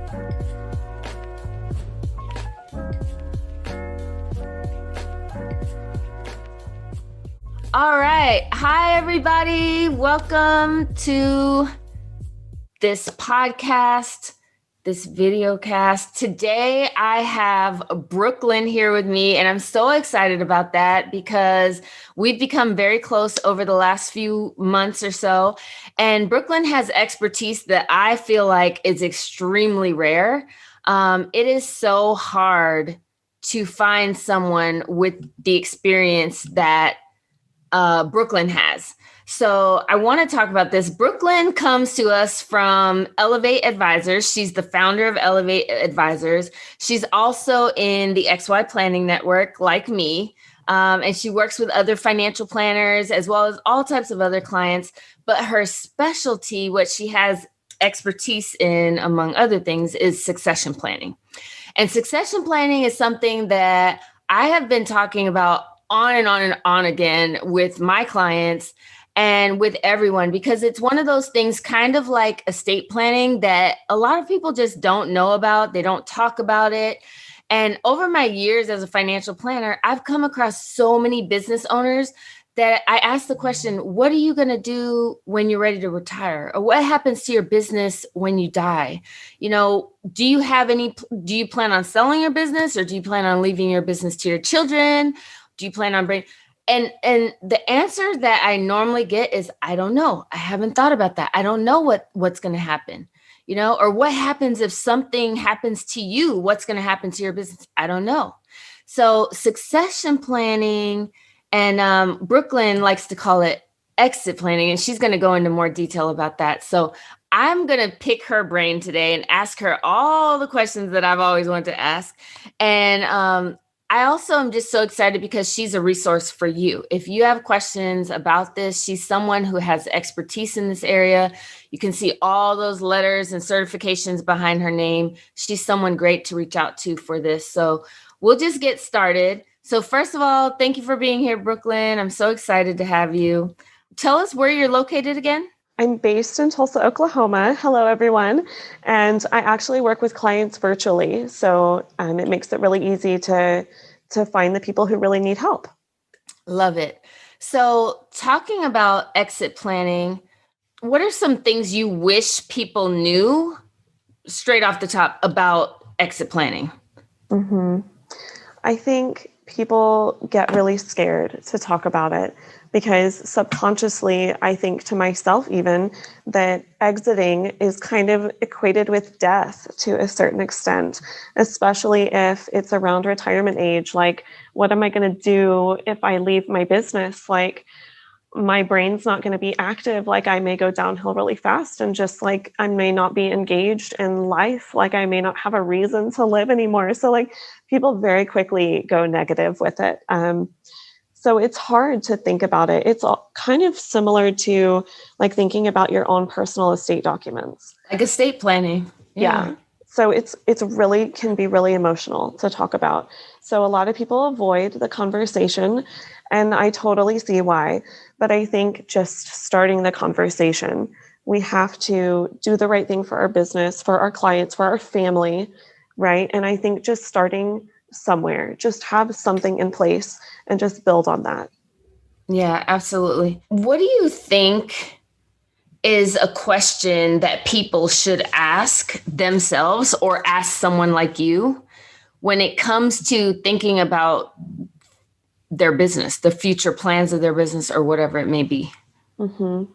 All right. Hi, everybody. Welcome to this podcast, this video cast. Today, I have Brooklyn here with me, and I'm so excited about that because we've become very close over the last few months or so. And Brooklyn has expertise that I feel like is extremely rare. It is so hard to find someone with the experience that Brooklyn has. So I want to talk about this. Brooklyn comes to us from Elevate Advisors. She's the founder of Elevate Advisors. She's also in the XY Planning Network, like me. And she works with other financial planners as well as all types of other clients. But her specialty, what she has expertise in, among other things, is succession planning. And succession planning is something that I have been talking about on and on and on again with my clients and with everyone, because it's one of those things kind of like estate planning that a lot of people just don't know about. They don't talk about it. And over my years as a financial planner, I've come across so many business owners that I ask the question, what are you going to do when you're ready to retire? Or what happens to your business when you die? You know, do you plan on selling your business, or do you plan on leaving your business to your children? Do you plan on bringing? And the answer that I normally get is, I don't know. I haven't thought about that. I don't know what's going to happen, you know, or what happens if something happens to you? What's going to happen to your business? I don't know. So succession planning, and Brooklyn likes to call it exit planning, and she's going to go into more detail about that. So I'm going to pick her brain today and ask her all the questions that I've always wanted to ask. And I also am just so excited because she's a resource for you. If you have questions about this, she's someone who has expertise in this area. You can see all those letters and certifications behind her name. She's someone great to reach out to for this. So we'll just get started. So first of all, thank you for being here, Brooklyn. I'm so excited to have you. Tell us where you're located again. I'm based in Tulsa, Oklahoma. Hello, everyone. And I actually work with clients virtually. So it makes it really easy to find the people who really need help. Love it. So talking about exit planning, what are some things you wish people knew straight off the top about exit planning? Mm-hmm. I think people get really scared to talk about it because subconsciously, I think to myself even, that exiting is kind of equated with death to a certain extent, especially if it's around retirement age. Like, what am I going to do if I leave my business? Like, my brain's not going to be active. Like, I may go downhill really fast, and just like I may not be engaged in life. Like, I may not have a reason to live anymore. So like people very quickly go negative with it. So it's hard to think about it. It's all kind of similar to like thinking about your own personal estate documents. Like estate planning. Yeah. So it's really can be really emotional to talk about. So a lot of people avoid the conversation, and I totally see why. But I think just starting the conversation, we have to do the right thing for our business, for our clients, for our family, right? And I think just starting somewhere, just have something in place and just build on that. Yeah, absolutely. What do you think is a question that people should ask themselves or ask someone like you when it comes to thinking about their business, the future plans of their business, or whatever it may be? Mm-hmm.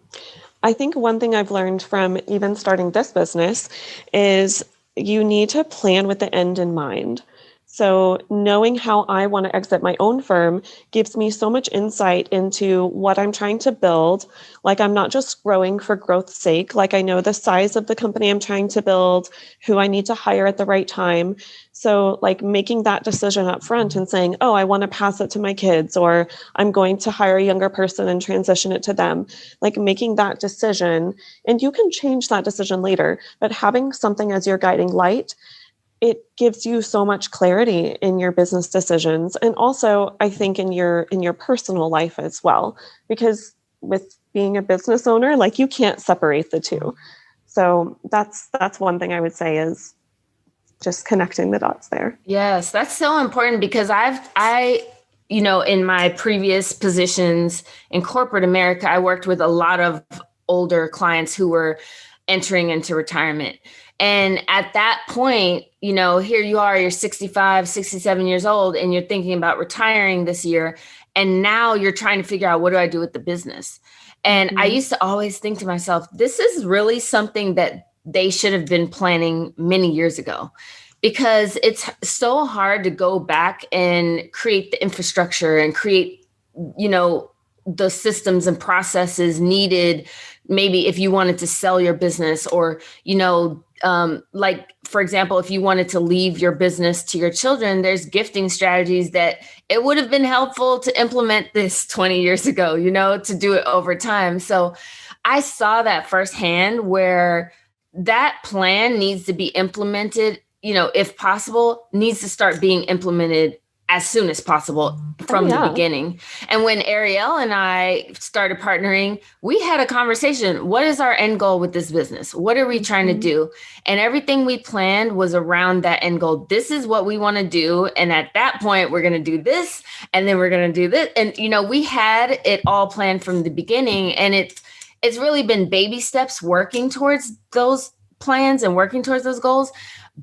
I think one thing I've learned from even starting this business is you need to plan with the end in mind. So knowing how I want to exit my own firm gives me so much insight into what I'm trying to build. Like, I'm not just growing for growth's sake. Like, I know the size of the company I'm trying to build, who I need to hire at the right time. So like making that decision up front and saying, oh, I want to pass it to my kids, or I'm going to hire a younger person and transition it to them. Like making that decision, and you can change that decision later, but having something as your guiding light, it gives you so much clarity in your business decisions. And also, I think in your personal life as well, because with being a business owner, like you can't separate the two. So that's one thing I would say is just connecting the dots there. Yes, that's so important because in my previous positions in corporate America, I worked with a lot of older clients who were entering into retirement. And at that point, here you are, you're 65, 67 years old, and you're thinking about retiring this year. And now you're trying to figure out, what do I do with the business? And I used to always think to myself, this is really something that they should have been planning many years ago, because it's so hard to go back and create the infrastructure and create, the systems and processes needed. Maybe if you wanted to sell your business, or, like, for example, if you wanted to leave your business to your children, there's gifting strategies that it would have been helpful to implement this 20 years ago, to do it over time. So I saw that firsthand, where that plan needs to be implemented, if possible, needs to start being implemented as soon as possible from the beginning. And when Ariel and I started partnering, we had a conversation. What is our end goal with this business? What are we trying to do? And everything we planned was around that end goal. This is what we want to do. And at that point, we're going to do this, and then we're going to do this. And, we had it all planned from the beginning, and it's really been baby steps working towards those plans and working towards those goals.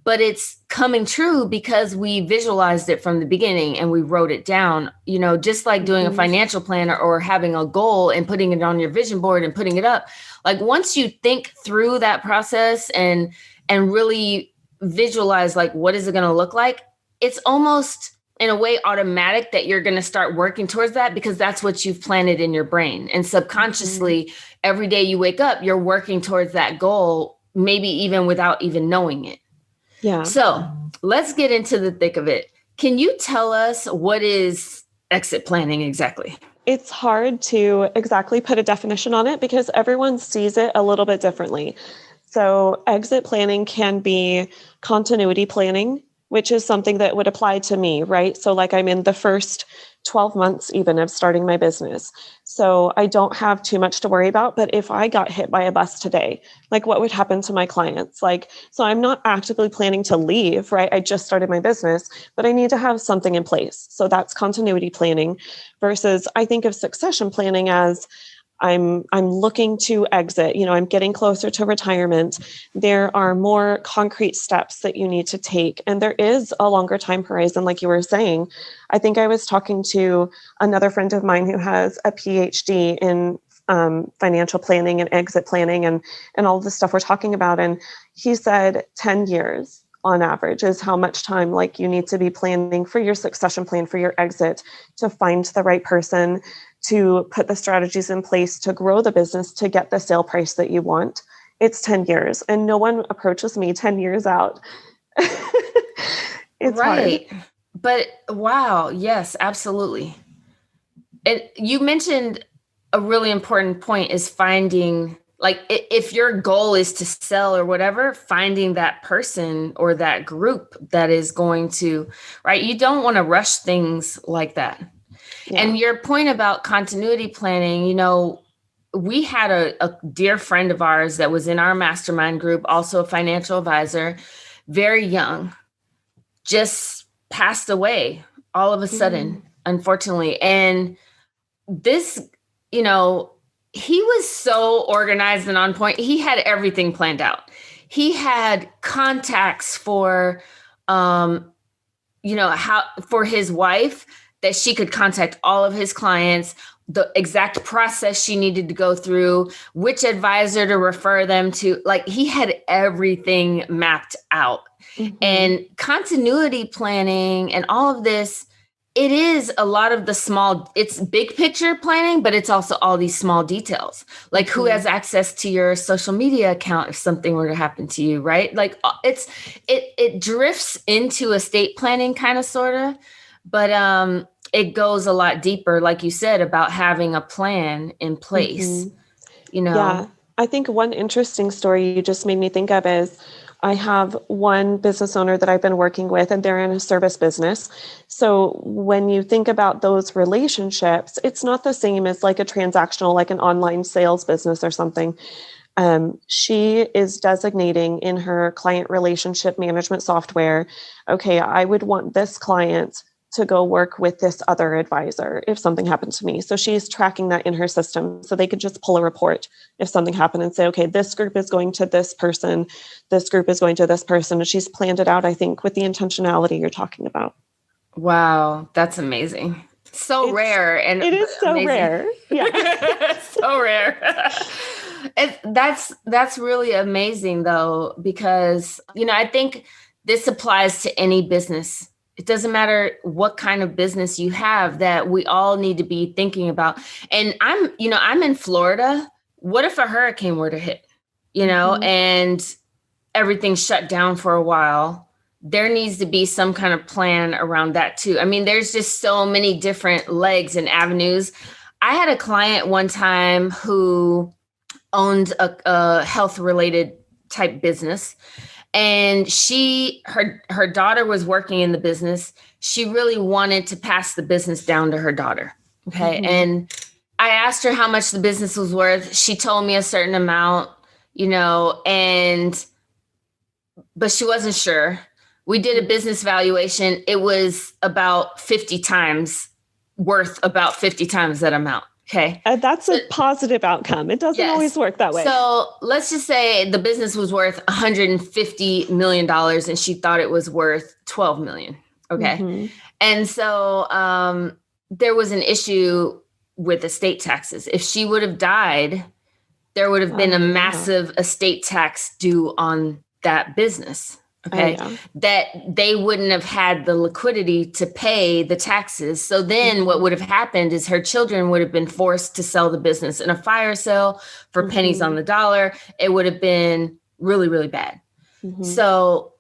But it's coming true because we visualized it from the beginning and we wrote it down, just like doing a financial plan or having a goal and putting it on your vision board and putting it up. Like, once you think through that process and really visualize, like, what is it going to look like? It's almost in a way automatic that you're going to start working towards that, because that's what you've planted in your brain. And subconsciously, every day you wake up, you're working towards that goal, maybe even without even knowing it. Yeah. So let's get into the thick of it. Can you tell us, what is exit planning exactly? It's hard to exactly put a definition on it because everyone sees it a little bit differently. So exit planning can be continuity planning, which is something that would apply to me, right? So like, I'm in the first 12 months even of starting my business. So I don't have too much to worry about. But if I got hit by a bus today, like, what would happen to my clients? So I'm not actively planning to leave, right? I just started my business, but I need to have something in place. So that's continuity planning, versus I think of succession planning as I'm looking to exit, I'm getting closer to retirement. There are more concrete steps that you need to take. And there is a longer time horizon, like you were saying. I think I was talking to another friend of mine who has a PhD in financial planning and exit planning and all the stuff we're talking about. And he said 10 years on average is how much time you need to be planning for your succession plan, for your exit, to find the right person, to put the strategies in place to grow the business, to get the sale price that you want. It's 10 years, and no one approaches me 10 years out. It's right. hard. But wow. Yes, absolutely. You mentioned a really important point, is finding, if your goal is to sell or whatever, finding that person or that group that is going to, right? You don't want to rush things like that. Yeah. And your point about continuity planning, we had a dear friend of ours that was in our mastermind group, also a financial advisor, very young, just passed away all of a sudden, unfortunately. And this, he was so organized and on point. He had everything planned out. He had contacts for, for his wife, that she could contact all of his clients, the exact process she needed to go through, which advisor to refer them to. He had everything mapped out. And continuity planning and all of this, it is a lot of it's big picture planning, but it's also all these small details, who has access to your social media account if something were to happen to you, right? It drifts into estate planning kind of, sort of. But it goes a lot deeper, like you said, about having a plan in place, Yeah. I think one interesting story you just made me think of is I have one business owner that I've been working with, and they're in a service business. So when you think about those relationships, it's not the same as a transactional, an online sales business or something. She is designating in her client relationship management software, okay, I would want this client to go work with this other advisor if something happened to me. So she's tracking that in her system. So they could just pull a report if something happened and say, okay, this group is going to this person, this group is going to this person. And she's planned it out, I think, with the intentionality you're talking about. Wow, that's amazing. So rare. And it is so amazing. Rare. Yeah. So rare. That's really amazing though, because, I think this applies to any business. It doesn't matter what kind of business you have, that we all need to be thinking about. And I'm in Florida. What if a hurricane were to hit, and everything shut down for a while? There needs to be some kind of plan around that too. I mean, there's just so many different legs and avenues. I had a client one time who owned a health related type business. And her daughter was working in the business. She really wanted to pass the business down to her daughter. Okay. Mm-hmm. And I asked her how much the business was worth. She told me a certain amount, but she wasn't sure. We did a business valuation. It was about 50 times that amount. Okay. That's a positive outcome. It doesn't always work that way. So let's just say the business was worth $150 million and she thought it was worth 12 million. Okay. Mm-hmm. And so there was an issue with estate taxes. If she would have died, there would have been a massive estate tax due on that business. Okay. That they wouldn't have had the liquidity to pay the taxes. So then what would have happened is her children would have been forced to sell the business in a fire sale for pennies on the dollar. It would have been really, really bad. Mm-hmm. So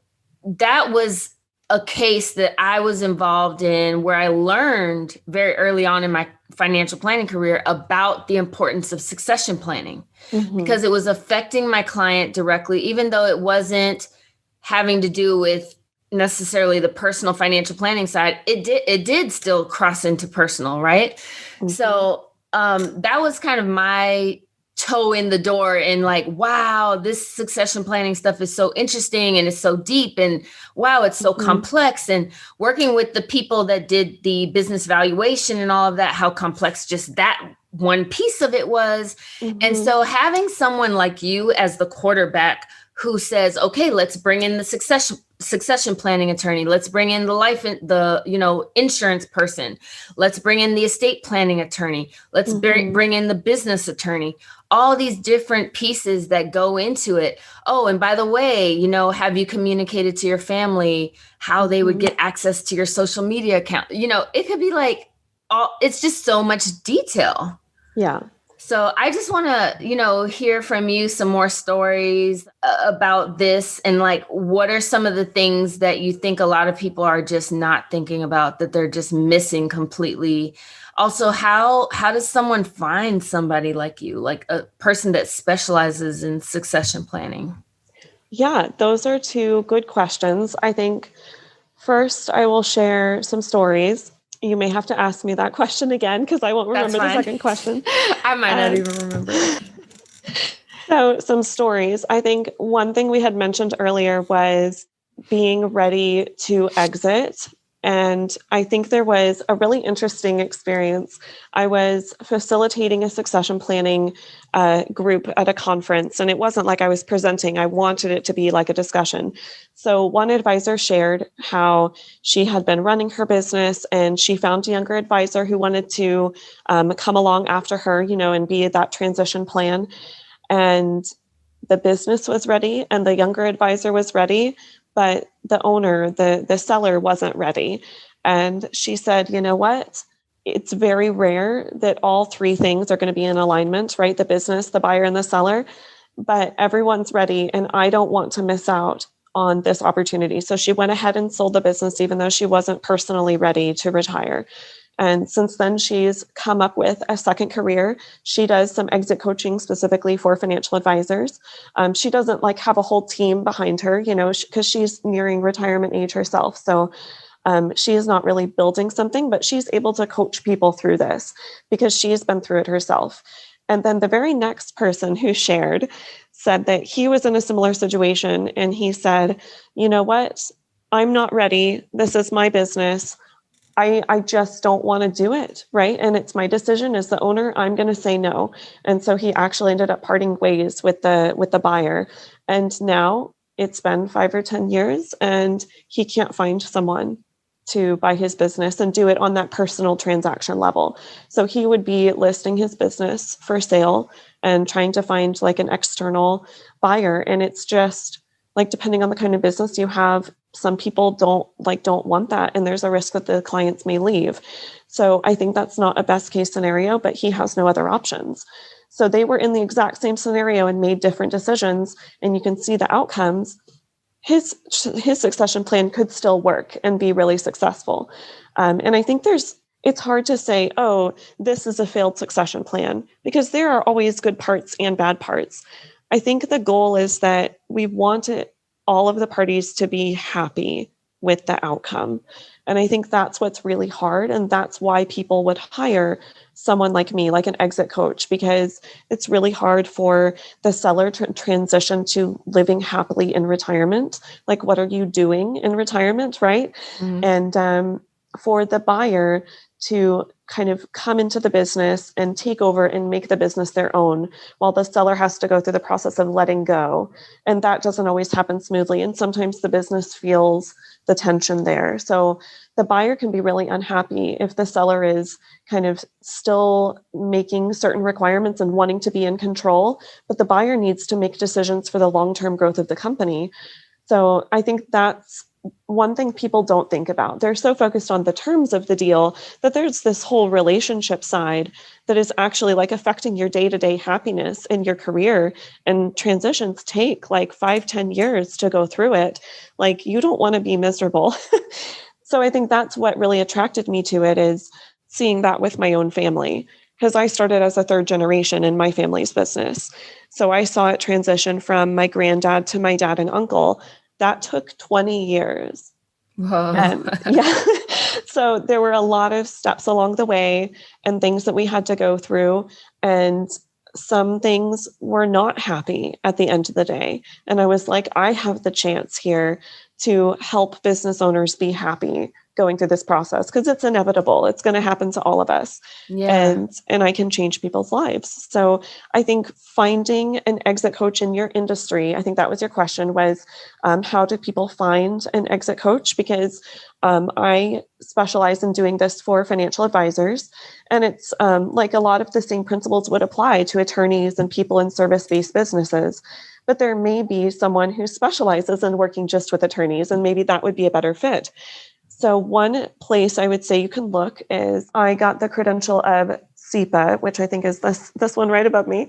that was a case that I was involved in where I learned very early on in my financial planning career about the importance of succession planning because it was affecting my client directly, even though it wasn't having to do with necessarily the personal financial planning side. It did still cross into personal, right? Mm-hmm. So that was kind of my toe in the door and like, wow, this succession planning stuff is so interesting and it's so deep and wow, it's so complex. And working with the people that did the business valuation and all of that, how complex just that one piece of it was. And so having someone like you as the quarterback who says, okay, let's bring in the succession planning attorney. Let's bring in the insurance person. Let's bring in the estate planning attorney. Let's bring in the business attorney. All these different pieces that go into it. Oh, and by the way, have you communicated to your family how they would get access to your social media account? It could be like, it's just so much detail. Yeah. So I just want to, hear from you some more stories about this and like, what are some of the things that you think a lot of people are just not thinking about, that they're just missing completely? Also, how does someone find somebody like you, like a person that specializes in succession planning? Yeah, those are two good questions. I think first I will share some stories. You may have to ask me that question again because I won't remember the second question. I might not even remember it. So some stories. I think one thing we had mentioned earlier was being ready to exit. And I think there was a really interesting experience. I was facilitating a succession planning group at a conference, and it wasn't like I was presenting. I wanted it to be like a discussion. So one advisor shared how she had been running her business and she found a younger advisor who wanted to come along after her, and be that transition plan. And the business was ready and the younger advisor was ready, but the owner, the seller wasn't ready. And she said, you know what? It's very rare that all three things are going to be in alignment, right? The business, the buyer, and the seller, but everyone's ready. And I don't want to miss out on this opportunity. So she went ahead and sold the business, even though she wasn't personally ready to retire. And since then, she's come up with a second career. She does some exit coaching specifically for financial advisors. She doesn't have a whole team behind her, because she's nearing retirement age herself. So she is not really building something, but she's able to coach people through this because she's been through it herself. And then the very next person who shared said that he was in a similar situation. And he said, you know what? I'm not ready. This is my business. I just don't want to do it. Right. And it's my decision as the owner. I'm going to say no. And so he actually ended up parting ways with the buyer. And now it's been 5 or 10 years and he can't find someone to buy his business and do it on that personal transaction level. So he would be listing his business for sale and trying to find like an external buyer. And it's just like, depending on the kind of business you have, some people don't want that. And there's a risk that the clients may leave. So I think that's not a best case scenario, but he has no other options. So they were in the exact same scenario and made different decisions. And you can see the outcomes. His succession plan could still work and be really successful. And I think it's hard to say, oh, this is a failed succession plan, because there are always good parts and bad parts. I think the goal is that we want all of the parties to be happy with the outcome. And I think that's what's really hard. And that's why people would hire someone like me, like an exit coach, because it's really hard for the seller to transition to living happily in retirement. Like, what are you doing in retirement, right? Mm-hmm. And for the buyer to kind of come into the business and take over and make the business their own, while the seller has to go through the process of letting go. And that doesn't always happen smoothly. And sometimes the business feels the tension there. So the buyer can be really unhappy if the seller is kind of still making certain requirements and wanting to be in control, but the buyer needs to make decisions for the long-term growth of the company. So I think that's one thing people don't think about. They're so focused on the terms of the deal that there's this whole relationship side that is actually like affecting your day-to-day happiness in your career. And transitions take like 5-10 years to go through it. Like, you don't want to be miserable. So I think that's what really attracted me to it, is seeing that with my own family, because I started as a third generation in my family's business. So I saw it transition from my granddad to my dad and uncle. That took 20 years. Whoa. And yeah. So there were a lot of steps along the way and things that we had to go through. And some things were not happy at the end of the day. And I was like, I have the chance here to help business owners be happy going through this process, because it's inevitable. It's going to happen to all of us. Yeah. And I can change people's lives. So I think finding an exit coach in your industry, I think that was your question, was how do people find an exit coach? Because I specialize in doing this for financial advisors. And it's like a lot of the same principles would apply to attorneys and people in service-based businesses. But there may be someone who specializes in working just with attorneys, and maybe that would be a better fit. So one place I would say you can look is, I got the credential of CEPA, which I think is this one right above me.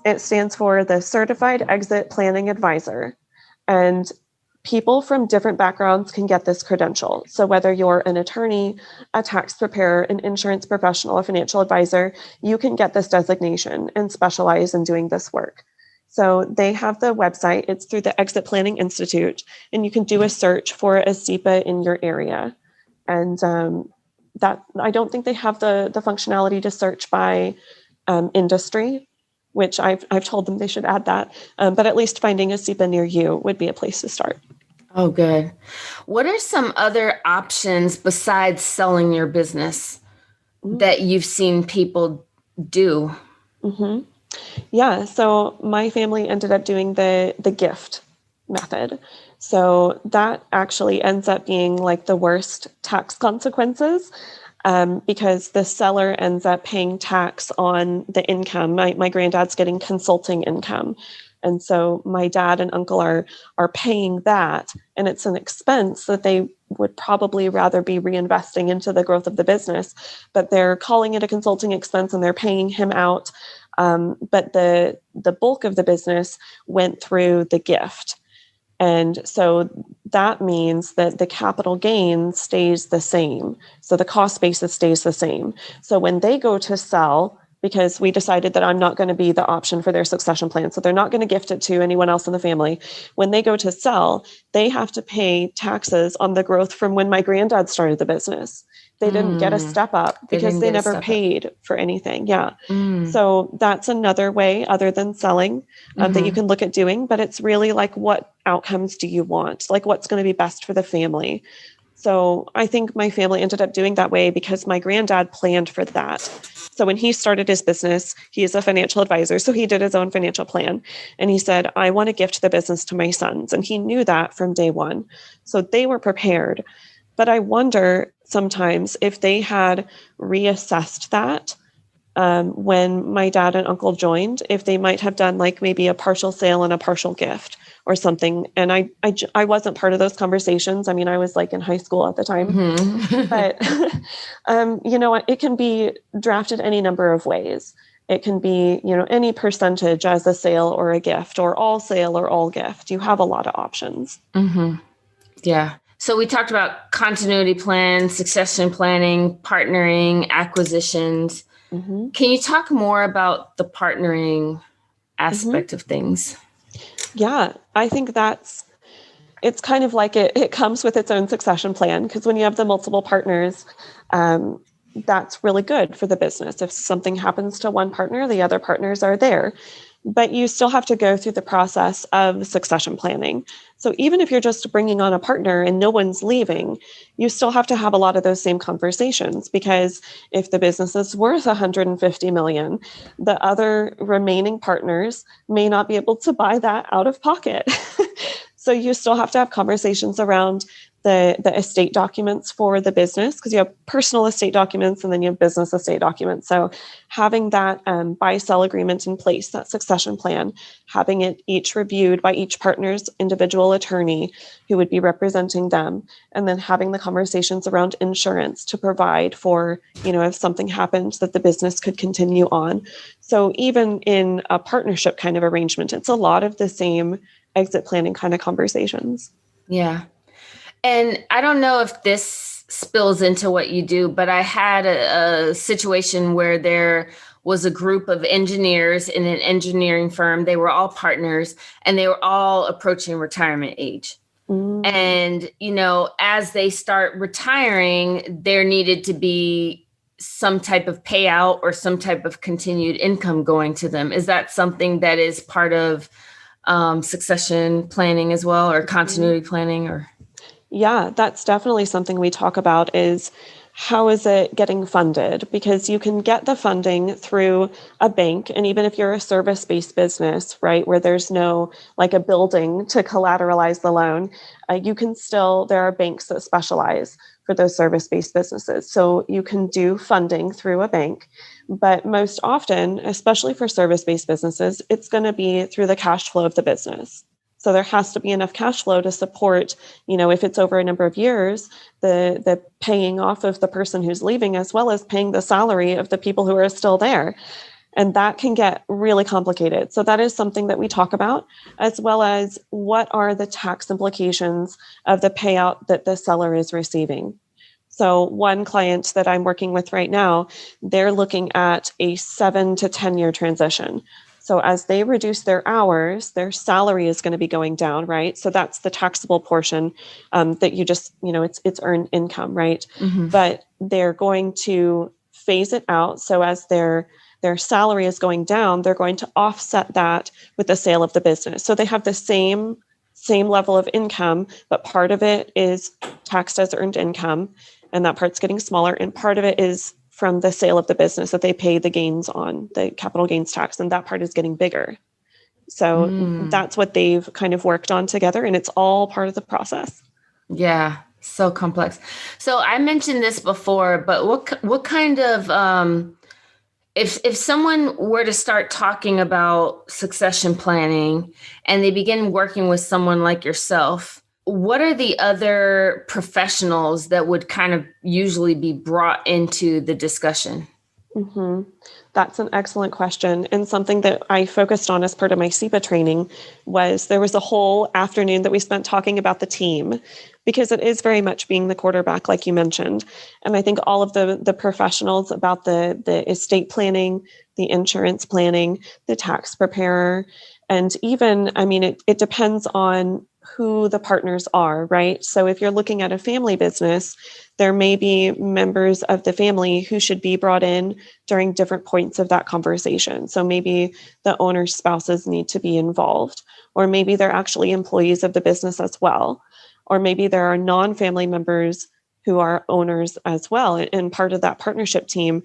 It stands for the Certified Exit Planning Advisor. And people from different backgrounds can get this credential. So whether you're an attorney, a tax preparer, an insurance professional, a financial advisor, you can get this designation and specialize in doing this work. So they have the website. It's through the Exit Planning Institute, and you can do a search for a CEPA in your area. And that, I don't think they have the functionality to search by industry, which I've told them they should add that. But at least finding a CEPA near you would be a place to start. Oh, good. What are some other options besides selling your business that you've seen people do? Mm-hmm. Yeah. So my family ended up doing the gift method. So that actually ends up being like the worst tax consequences, because the seller ends up paying tax on the income. My granddad's getting consulting income. And so my dad and uncle are paying that, and it's an expense that they would probably rather be reinvesting into the growth of the business, but they're calling it a consulting expense and they're paying him out. But the bulk of the business went through the gift. And so that means that the capital gain stays the same. So the cost basis stays the same. So when they go to sell, because we decided that I'm not going to be the option for their succession plan. So they're not going to gift it to anyone else in the family. When they go to sell, they have to pay taxes on the growth from when my granddad started the business. They didn't get a step up because they never paid for anything. Yeah. So that's another way other than selling that you can look at doing, but it's really like, what outcomes do you want? Like, what's going to be best for the family? So I think my family ended up doing that way because my granddad planned for that. So when he started his business, he is a financial advisor. So he did his own financial plan. And he said, I want to gift the business to my sons. And he knew that from day one. So they were prepared. But I wonder sometimes if they had reassessed that when my dad and uncle joined, if they might have done like maybe a partial sale and a partial gift or something. And I wasn't part of those conversations. I mean, I was like in high school at the time, but it can be drafted any number of ways. It can be, any percentage as a sale or a gift, or all sale or all gift. You have a lot of options. Yeah. So we talked about continuity plans, succession planning, partnering, acquisitions. Can you talk more about the partnering aspect of things? Yeah, I think it's kind of like it comes with its own succession plan, because when you have the multiple partners, that's really good for the business. If something happens to one partner, the other partners are there. But you still have to go through the process of succession planning. So even if you're just bringing on a partner and no one's leaving, you still have to have a lot of those same conversations, because if the business is worth 150 million, the other remaining partners may not be able to buy that out of pocket. So you still have to have conversations around the estate documents for the business, because you have personal estate documents and then you have business estate documents. So having that buy-sell agreement in place, that succession plan, having it each reviewed by each partner's individual attorney who would be representing them, and then having the conversations around insurance to provide for, if something happens, that the business could continue on. So even in a partnership kind of arrangement, it's a lot of the same exit planning kind of conversations. Yeah. And I don't know if this spills into what you do, but I had a situation where there was a group of engineers in an engineering firm. They were all partners and they were all approaching retirement age. And, as they start retiring, there needed to be some type of payout or some type of continued income going to them. Is that something that is part of succession planning as well, or continuity planning? Or yeah, that's definitely something we talk about, is how is it getting funded? Because you can get the funding through a bank. And even if you're a service-based business, right, where there's no like a building to collateralize the loan, there are banks that specialize for those service-based businesses. So you can do funding through a bank. But most often, especially for service-based businesses, it's going to be through the cash flow of the business. So there has to be enough cash flow to support, if it's over a number of years, the paying off of the person who's leaving, as well as paying the salary of the people who are still there. And that can get really complicated. So that is something that we talk about, as well as what are the tax implications of the payout that the seller is receiving. So one client that I'm working with right now, they're looking at a 7 to 10 year transition. So as they reduce their hours, their salary is going to be going down, right? So that's the taxable portion that you just, it's earned income, right? But they're going to phase it out. So as their salary is going down, they're going to offset that with the sale of the business. So they have the same level of income, but part of it is taxed as earned income, and that part's getting smaller. And part of it is from the sale of the business that they pay the gains on, the capital gains tax, and that part is getting bigger. So that's what they've kind of worked on together, and it's all part of the process. Yeah, so complex. So I mentioned this before, but what kind of if someone were to start talking about succession planning and they begin working with someone like yourself, what are the other professionals that would kind of usually be brought into the discussion? That's an excellent question. And something that I focused on as part of my CEPA training was there was a whole afternoon that we spent talking about the team, because it is very much being the quarterback, like you mentioned. And I think all of the professionals about the estate planning, the insurance planning, the tax preparer, and even, I mean, it depends on who the partners are, right? So if you're looking at a family business, there may be members of the family who should be brought in during different points of that conversation. So maybe the owner's spouses need to be involved, or maybe they're actually employees of the business as well. Or maybe there are non-family members who are owners as well and part of that partnership team,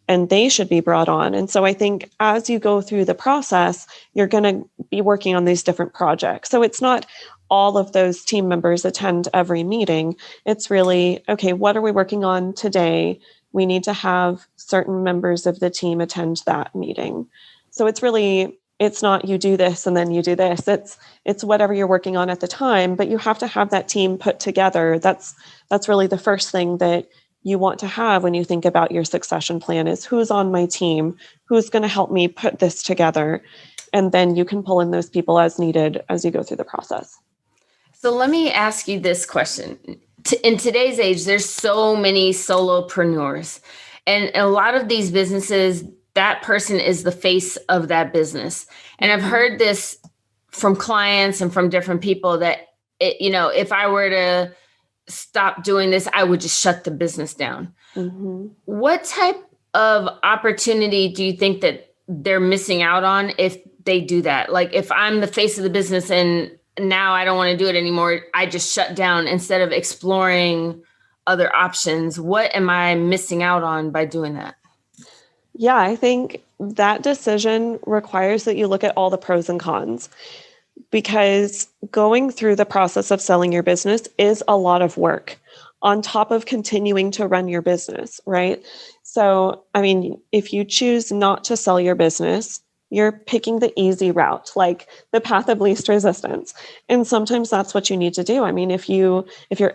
and they should be brought on. And so I think as you go through the process, you're going to be working on these different projects. So it's not all of those team members attend every meeting. It's really, okay, what are we working on today? We need to have certain members of the team attend that meeting. So it's not you do this and then you do this. It's whatever you're working on at the time, but you have to have that team put together. That's really the first thing that you want to have when you think about your succession plan is who's on my team, who's going to help me put this together. And then you can pull in those people as needed as you go through the process. So let me ask you this question. In today's age, there's so many solopreneurs, and a lot of these businesses, that person is the face of that business. And I've heard this from clients and from different people that, if I were to stop doing this, I would just shut the business down. Mm-hmm. What type of opportunity do you think that they're missing out on if they do that? Like if I'm the face of the business and now I don't want to do it anymore, I just shut down instead of exploring other options. What am I missing out on by doing that? Yeah, I think that decision requires that you look at all the pros and cons, because going through the process of selling your business is a lot of work on top of continuing to run your business, right? So, I mean, if you choose not to sell your business, you're picking the easy route, like the path of least resistance. And sometimes that's what you need to do. I mean, if you're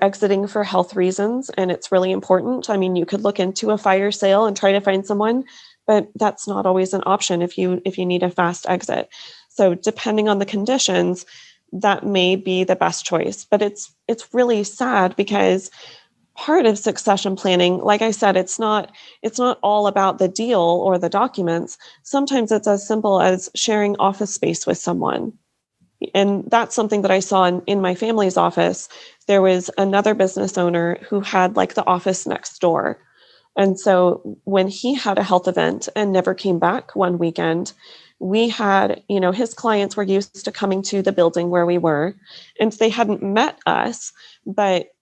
exiting for health reasons and it's really important, I mean, you could look into a fire sale and try to find someone, but that's not always an option if you need a fast exit. So depending on the conditions, that may be the best choice. But it's really sad because part of succession planning, like I said, it's not all about the deal or the documents. Sometimes it's as simple as sharing office space with someone. And that's something that I saw in my family's office. There was another business owner who had like the office next door. And so when he had a health event and never came back one weekend, we had, his clients were used to coming to the building where we were, and they hadn't met us, but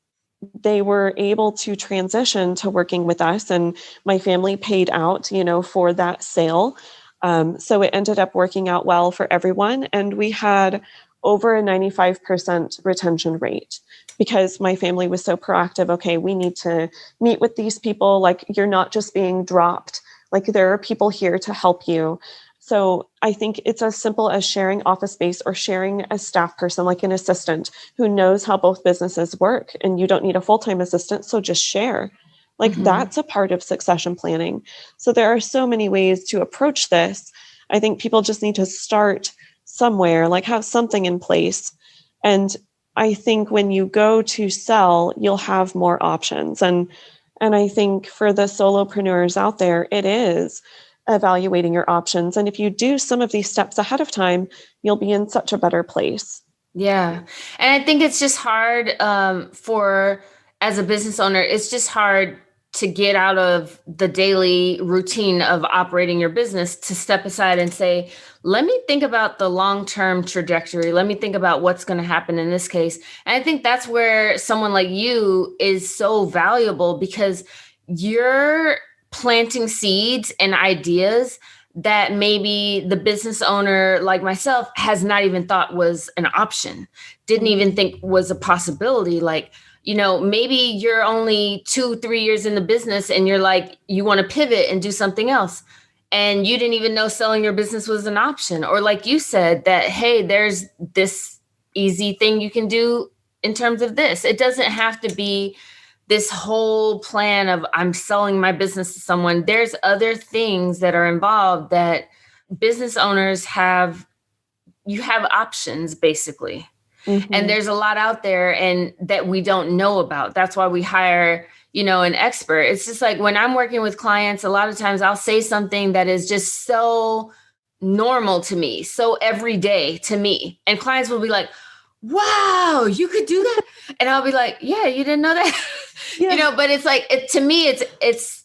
they were able to transition to working with us, and my family paid out, for that sale. So it ended up working out well for everyone. And we had over a 95% retention rate because my family was so proactive. Okay, we need to meet with these people. Like, you're not just being dropped. Like, there are people here to help you. So I think it's as simple as sharing office space or sharing a staff person, like an assistant who knows how both businesses work, and you don't need a full-time assistant. So just share. Like, that's a part of succession planning. So there are so many ways to approach this. I think people just need to start somewhere, like have something in place. And I think when you go to sell, you'll have more options. And I think for the solopreneurs out there, it is evaluating your options. And if you do some of these steps ahead of time, you'll be in such a better place. Yeah. And I think it's just hard as a business owner, it's just hard to get out of the daily routine of operating your business to step aside and say, let me think about the long-term trajectory. Let me think about what's going to happen in this case. And I think that's where someone like you is so valuable, because you're planting seeds and ideas that maybe the business owner like myself has not even thought was an option, didn't even think was a possibility. Like, maybe you're only 2-3 years in the business and you're like, you want to pivot and do something else. And you didn't even know selling your business was an option. Or like you said, that, hey, there's this easy thing you can do in terms of this. It doesn't have to be this whole plan of I'm selling my business to someone. There's other things that are involved that business owners have. You have options basically. Mm-hmm. And there's a lot out there and that we don't know about. That's why we hire, an expert. It's just like when I'm working with clients, a lot of times I'll say something that is just so normal to me, so everyday to me. And clients will be like, wow, you could do that. And I'll be like, yeah, you didn't know that. Yeah. But it's like, to me, it's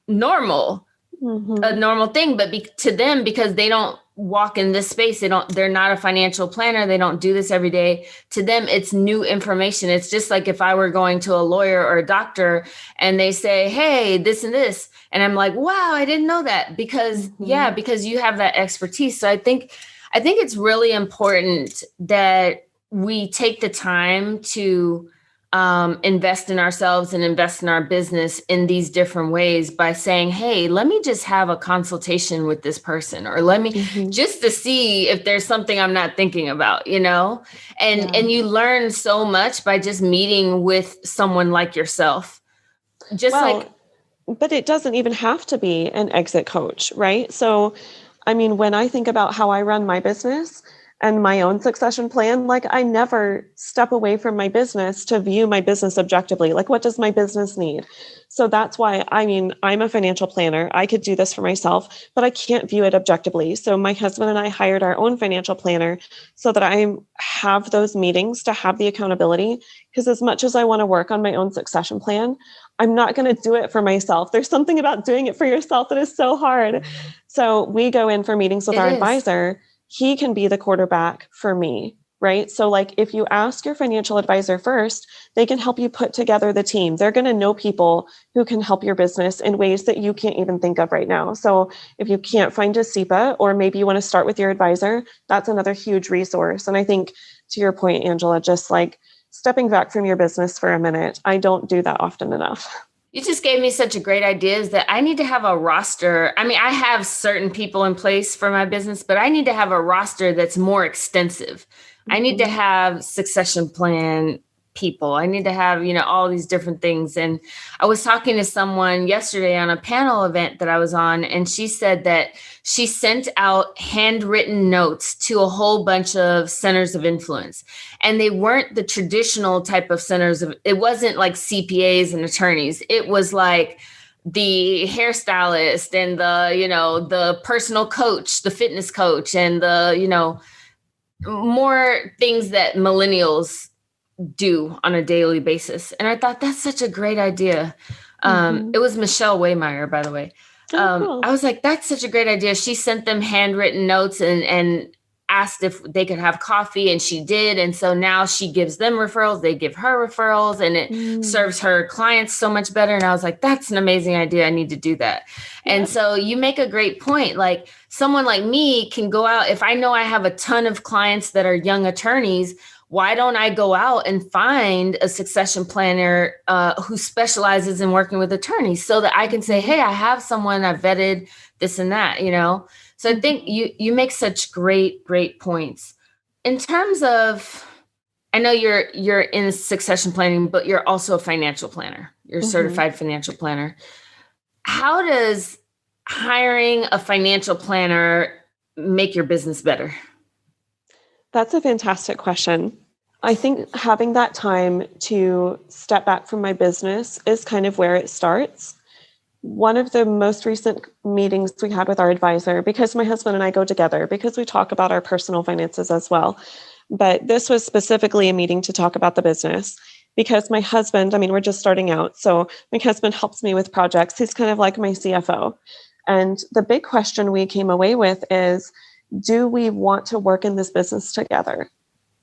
normal, a normal thing, but to them, because they don't walk in this space, they're not a financial planner. They don't do this every day. To them, it's new information. It's just like if I were going to a lawyer or a doctor and they say, hey, this and this. And I'm like, wow, I didn't know that because you have that expertise. So I think it's really important that we take the time to invest in ourselves and invest in our business in these different ways by saying, hey, let me just have a consultation with this person, or let me just to see if there's something I'm not thinking about, and you learn so much by just meeting with someone like yourself. But it doesn't even have to be an exit coach, right? So, I mean, when I think about how I run my business and my own succession plan, like I never step away from my business to view my business objectively. Like, what does my business need? So that's why, I'm a financial planner. I could do this for myself, but I can't view it objectively. So my husband and I hired our own financial planner so that I have those meetings to have the accountability. Because as much as I want to work on my own succession plan, I'm not going to do it for myself. There's something about doing it for yourself that is so hard. So we go in for meetings with our advisor. He can be the quarterback for me, right? So like if you ask your financial advisor first, they can help you put together the team. They're going to know people who can help your business in ways that you can't even think of right now. So if you can't find a CEPA, or maybe you want to start with your advisor, that's another huge resource. And I think to your point, Angela, just like stepping back from your business for a minute, I don't do that often enough. You just gave me such a great idea that I need to have a roster. I mean, I have certain people in place for my business, but I need to have a roster that's more extensive. I need to have succession plan people. I need to have, all these different things. And I was talking to someone yesterday on a panel event that I was on, and she said that she sent out handwritten notes to a whole bunch of centers of influence. And they weren't the traditional type of it wasn't like CPAs and attorneys. It was like the hairstylist and the personal coach, the fitness coach, and the, more things that millennials do on a daily basis. And I thought that's such a great idea. It was Michelle Waymeyer, by the way. Cool. I was like, that's such a great idea. She sent them handwritten notes and asked if they could have coffee, and she did. And so now she gives them referrals, they give her referrals, and it serves her clients so much better. And I was like, that's an amazing idea. I need to do that. Yeah. And so you make a great point. Like someone like me can go out. If I know I have a ton of clients that are young attorneys, why don't I go out and find a succession planner who specializes in working with attorneys so that I can say, hey, I have someone I've vetted this and that, So I think you make such great points. In terms of, I know you're in succession planning, but you're also a financial planner. You're a certified financial planner. How does hiring a financial planner make your business better? That's a fantastic question. I think having that time to step back from my business is kind of where it starts. One of the most recent meetings we had with our advisor, because my husband and I go together, because we talk about our personal finances as well. But this was specifically a meeting to talk about the business, because my husband, we're just starting out. So my husband helps me with projects. He's kind of like my CFO. And the big question we came away with is, do we want to work in this business together?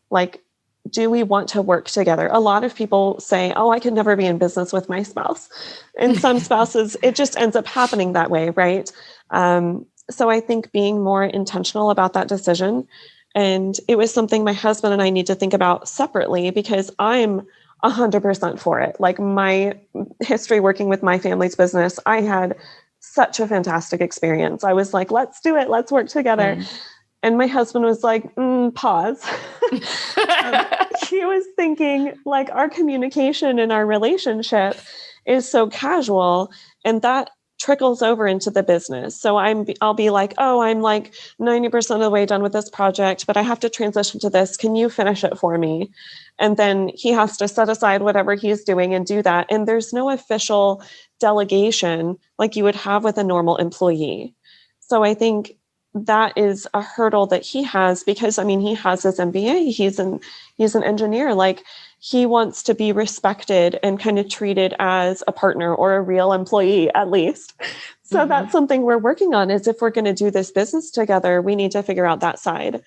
Like, do we want to work together? A lot of people say, oh, I could never be in business with my spouse. And some spouses, it just ends up happening that way, right? So I think being more intentional about that decision. And it was something my husband and I need to think about separately, because I'm 100% for it. Like my history working with my family's business, I had such a fantastic experience. I was like, let's do it. Let's work together. And my husband was like, pause. He was thinking like our communication and our relationship is so casual, and that trickles over into the business. So I'll be like, oh, I'm like 90% of the way done with this project, but I have to transition to this. Can you finish it for me? And then he has to set aside whatever he's doing and do that. And there's no official delegation like you would have with a normal employee. So I think that is a hurdle that he has, because I mean, he has his MBA, he's an engineer. Like, he wants to be respected and kind of treated as a partner or a real employee, at least. So that's something we're working on, is if we're going to do this business together, we need to figure out that side.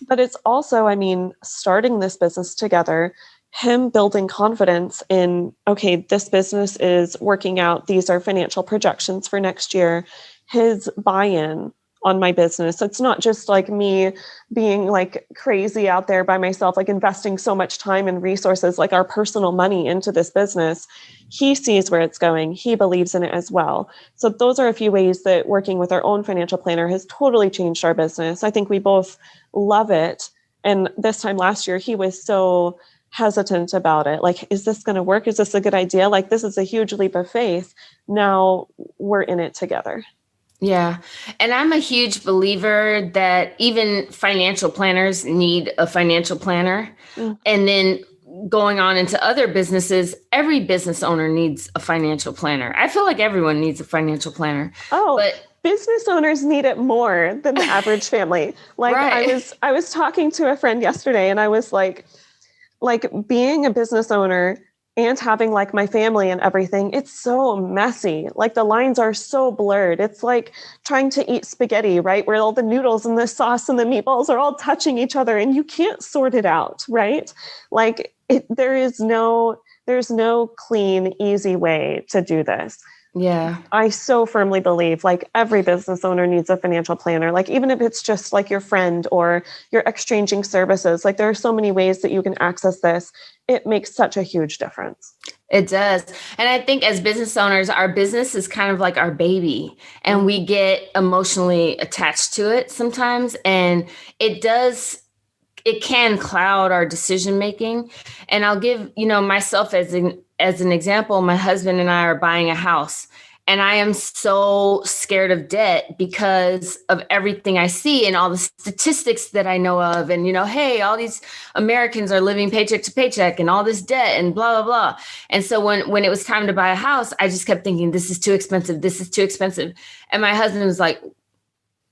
But it's also, I mean, starting this business together, him building confidence in, okay, this business is working out, these are financial projections for next year, his buy-in on my business. It's not just like me being like crazy out there by myself, like investing so much time and resources, like our personal money into this business. He sees where it's going. He believes in it as well. So those are a few ways that working with our own financial planner has totally changed our business. I think we both love it. And this time last year, he was so hesitant about it. Like, is this going to work? Is this a good idea? Like, this is a huge leap of faith. Now we're in it together. Yeah. And I'm a huge believer that even financial planners need a financial planner. And then going on into other businesses, every business owner needs a financial planner. I feel like everyone needs a financial planner. But business owners need it more than the average family. Like, right. I was talking to a friend yesterday, and I was like being a business owner and having like my family and everything, it's so messy. Like, the lines are so blurred. It's like trying to eat spaghetti, right? Where all the noodles and the sauce and the meatballs are all touching each other, and you can't sort it out, right? Like, there's no clean, easy way to do this. Yeah. I so firmly believe like every business owner needs a financial planner. Like, even if it's just like your friend or you're exchanging services, like there are so many ways that you can access this. It makes such a huge difference. It does. And I think as business owners, our business is kind of like our baby, and we get emotionally attached to it sometimes. And it can cloud our decision making. And I'll give, myself as an example. My husband and I are buying a house, and I am so scared of debt because of everything I see and all the statistics that I know of. And, hey, all these Americans are living paycheck to paycheck and all this debt and blah, blah, blah. And so when it was time to buy a house, I just kept thinking, this is too expensive. This is too expensive. And my husband was like,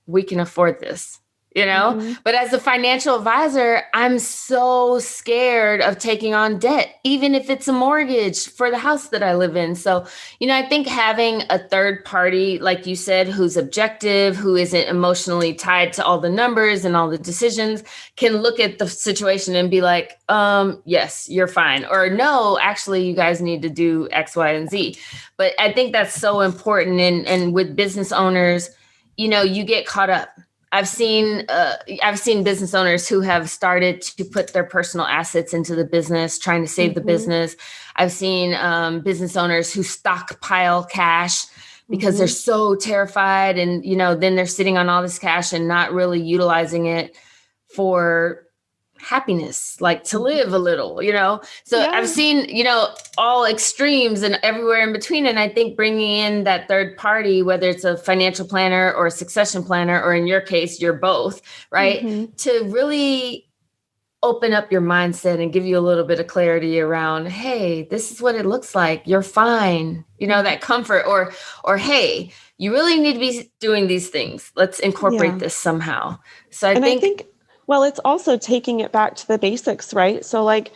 we can afford this. But as a financial advisor, I'm so scared of taking on debt, even if it's a mortgage for the house that I live in. So, I think having a third party, like you said, who's objective, who isn't emotionally tied to all the numbers and all the decisions, can look at the situation and be like, yes, you're fine. Or no, actually, you guys need to do X, Y, and Z. But I think that's so important. And with business owners, you get caught up. I've seen business owners who have started to put their personal assets into the business, trying to save the business. I've seen business owners who stockpile cash because they're so terrified, and then they're sitting on all this cash and not really utilizing it for happiness, like to live a little, So yeah. I've seen, all extremes and everywhere in between. And I think bringing in that third party, whether it's a financial planner or a succession planner, or in your case, you're both, right? To really open up your mindset and give you a little bit of clarity around, hey, this is what it looks like. You're fine. That comfort, or, hey, you really need to be doing these things. Let's incorporate this somehow. So I think well, it's also taking it back to the basics, right? So like,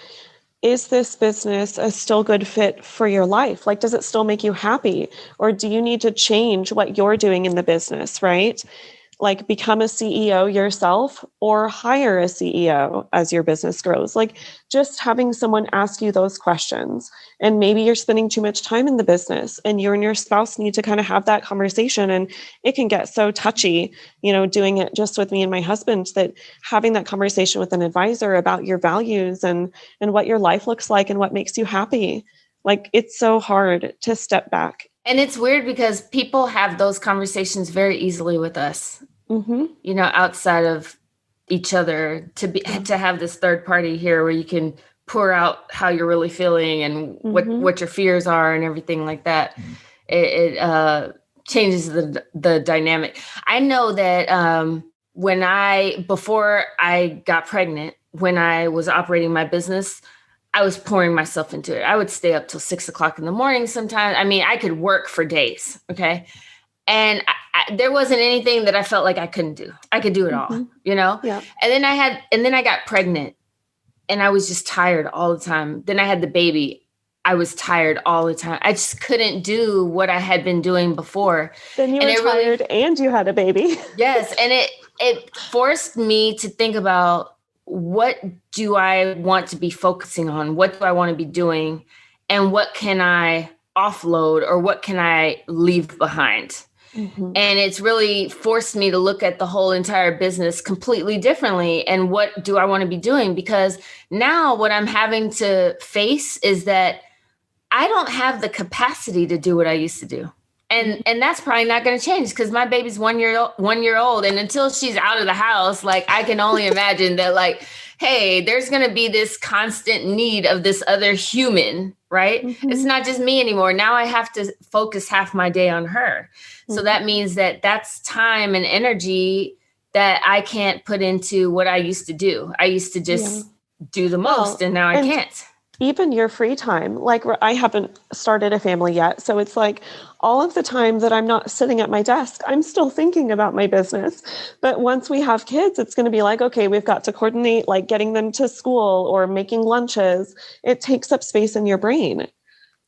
is this business a still good fit for your life? Like, does it still make you happy? Or do you need to change what you're doing in the business, right? Like, become a CEO yourself or hire a CEO as your business grows. Like, just having someone ask you those questions. And maybe you're spending too much time in the business, and you and your spouse need to kind of have that conversation. And it can get so touchy, doing it just with me and my husband, that having that conversation with an advisor about your values and what your life looks like and what makes you happy. Like, it's so hard to step back. And it's weird because people have those conversations very easily with us, outside of each other to have this third party here where you can pour out how you're really feeling and what your fears are and everything like that. It changes the dynamic. I know that before I got pregnant, when I was operating my business, I was pouring myself into it. I would stay up till 6 o'clock in the morning sometimes. I mean, I could work for days. Okay. And there wasn't anything that I felt like I couldn't do. I could do it all, Yeah. And then I got pregnant and I was just tired all the time. Then I had the baby. I was tired all the time. I just couldn't do what I had been doing before. Then you were tired and you had a baby. Yes. And it forced me to think about, what do I want to be focusing on? What do I want to be doing? And what can I offload or what can I leave behind? And it's really forced me to look at the whole entire business completely differently. And what do I want to be doing? Because now what I'm having to face is that I don't have the capacity to do what I used to do. And that's probably not going to change because my baby's 1 year old. And until she's out of the house, like I can only imagine that like, hey, there's going to be this constant need of this other human, right? It's not just me anymore. Now I have to focus half my day on her. So that means that that's time and energy that I can't put into what I used to do. I used to just do the most and now I can't. Even your free time, like I haven't started a family yet. So it's like all of the time that I'm not sitting at my desk, I'm still thinking about my business. But once we have kids, it's going to be like, okay, we've got to coordinate like getting them to school or making lunches. It takes up space in your brain.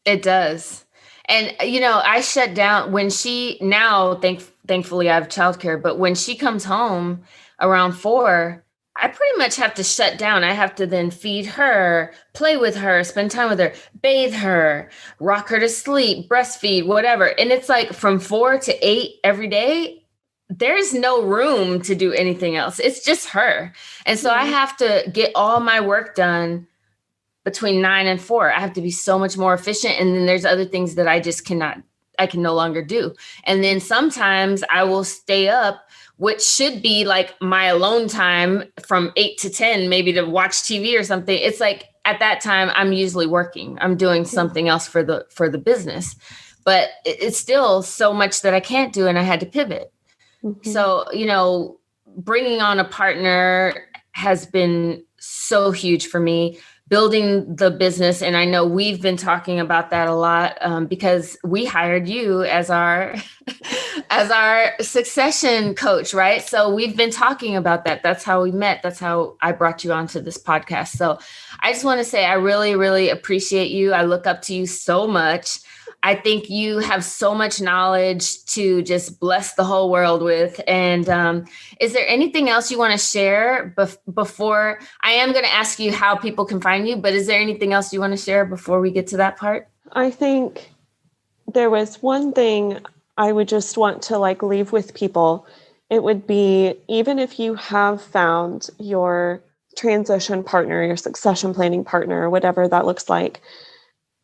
It does. And, I shut down when thankfully I have childcare, but when she comes home around 4, I pretty much have to shut down. I have to then feed her, play with her, spend time with her, bathe her, rock her to sleep, breastfeed, whatever. And it's like from 4 to 8 every day, there's no room to do anything else. It's just her. And so I have to get all my work done between 9 and 4. I have to be so much more efficient. And then there's other things that I can no longer do. And then sometimes I will stay up, which should be like my alone time from 8 to 10, maybe to watch TV or something. It's like at that time, I'm usually working. I'm doing something else for the business, but it's still so much that I can't do. And I had to pivot. So, bringing on a partner has been so huge for me. Building the business. And I know we've been talking about that a lot because we hired you as our succession coach, right? So we've been talking about that. That's how we met. That's how I brought you onto this podcast. So I just want to say I really, really appreciate you. I look up to you so much. I think you have so much knowledge to just bless the whole world with. And is there anything else you want to share before I am going to ask you how people can find you, but is there anything else you want to share before we get to that part? I think there was one thing I would just want to leave with people. It would be, even if you have found your transition partner, your succession planning partner, whatever that looks like,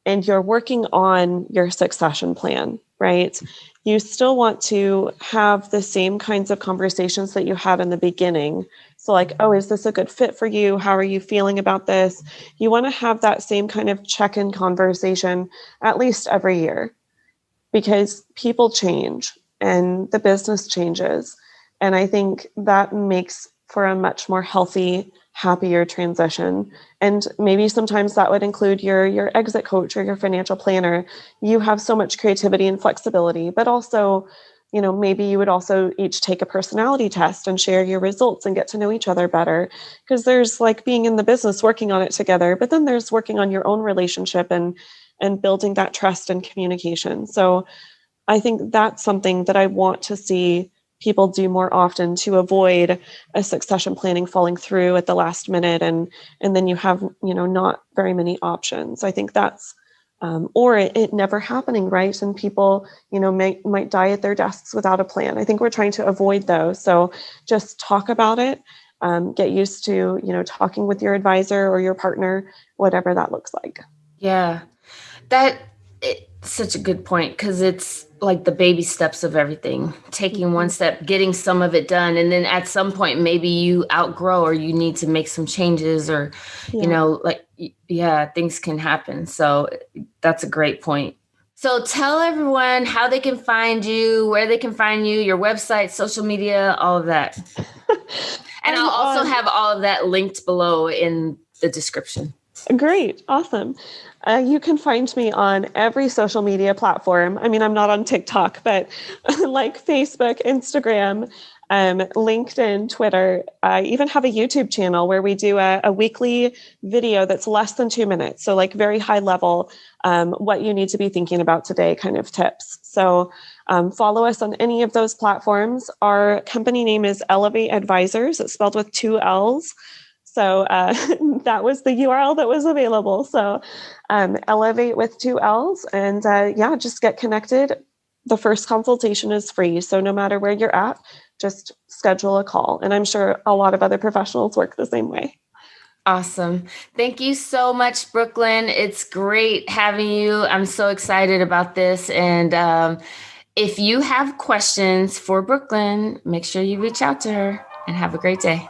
and you're working on your succession plan, right? You still want to have the same kinds of conversations that you had in the beginning. So oh, is this a good fit for you? How are you feeling about this? You want to have that same kind of check-in conversation at least every year, because people change and the business changes. And I think that makes for a much more healthy, happier transition. And maybe sometimes that would include your exit coach or your financial planner. You have so much creativity and flexibility, but also, maybe you would also each take a personality test and share your results and get to know each other better. Because there's being in the business, working on it together, but then there's working on your own relationship and building that trust and communication. So I think that's something that I want to see people do more often to avoid a succession planning falling through at the last minute. And then you have, not very many options. I think that's, or it never happening, right? And people, might die at their desks without a plan. I think we're trying to avoid those. So just talk about it, get used to, talking with your advisor or your partner, whatever that looks like. Yeah, Such a good point, because it's like the baby steps of everything, taking one step, getting some of it done. And then at some point, maybe you outgrow or you need to make some changes or, Yeah. like, yeah, things can happen. So that's a great point. So tell everyone how they can find you, where they can find you, your website, social media, all of that. And I'll also have all of that linked below in the description. Great. Awesome. You can find me on every social media platform. I mean, I'm not on TikTok, but like Facebook, Instagram, LinkedIn, Twitter. I even have a YouTube channel where we do a weekly video that's less than 2 minutes. So like very high level, what you need to be thinking about today kind of tips. So follow us on any of those platforms. Our company name is Elevate Advisors. It's spelled with 2 L's. So that was the URL that was available. So Elevate with 2 L's. And yeah, just get connected. The first consultation is free. So no matter where you're at, just schedule a call. And I'm sure a lot of other professionals work the same way. Awesome. Thank you so much, Brooklyn. It's great having you. I'm so excited about this. And if you have questions for Brooklyn, make sure you reach out to her and have a great day.